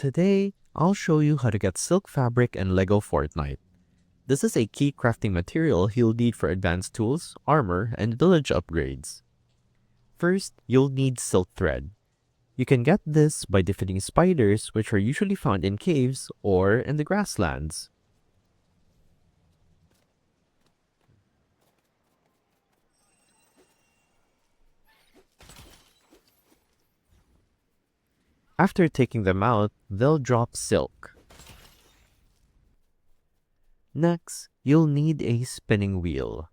Today, I'll show you how to get silk fabric in LEGO Fortnite. This is a key crafting material you'll need for advanced tools, armor, and village upgrades. First, you'll need silk thread. You can get this by defeating spiders, which are usually found in caves or in the grasslands. After taking them out, they'll drop silk. Next, you'll need a spinning wheel.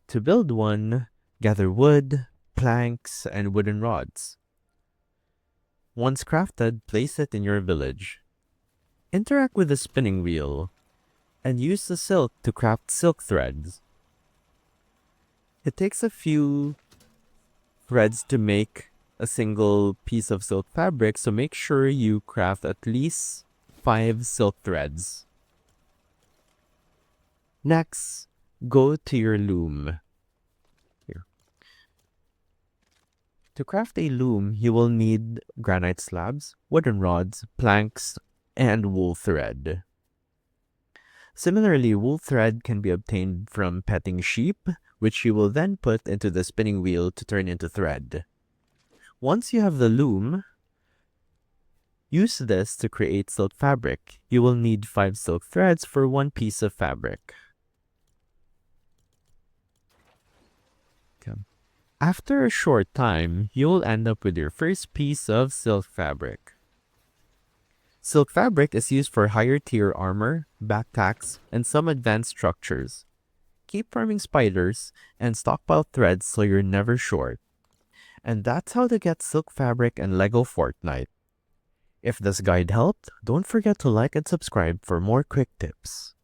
To build one, gather wood, planks, and wooden rods. Once crafted, place it in your village. Interact with the spinning wheel and use the silk to craft silk threads. It takes a few threads to make a single piece of silk fabric, so make sure you craft at least 5 silk threads. Next, go to your loom. Here. To craft a loom, you will need granite slabs, wooden rods, planks, and wool thread. Similarly, wool thread can be obtained from petting sheep, which you will then put into the spinning wheel to turn into thread. Once you have the loom, use this to create silk fabric. You will need 5 silk threads for 1 piece of fabric. After a short time, you will end up with your first piece of silk fabric. Silk fabric is used for higher tier armor, backpacks, and some advanced structures. Keep farming spiders and stockpile threads so you're never short. And that's how to get silk fabric in LEGO Fortnite. If this guide helped, don't forget to like and subscribe for more quick tips.